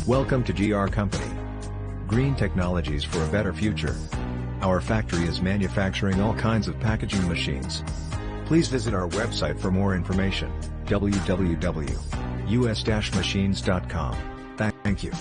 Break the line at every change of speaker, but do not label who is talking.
Welcome to GR Company. Green technologies for a better future. Our factory is manufacturing all kinds of packaging machines. Please visit our website for more information, www.us-machines.com. Thank you.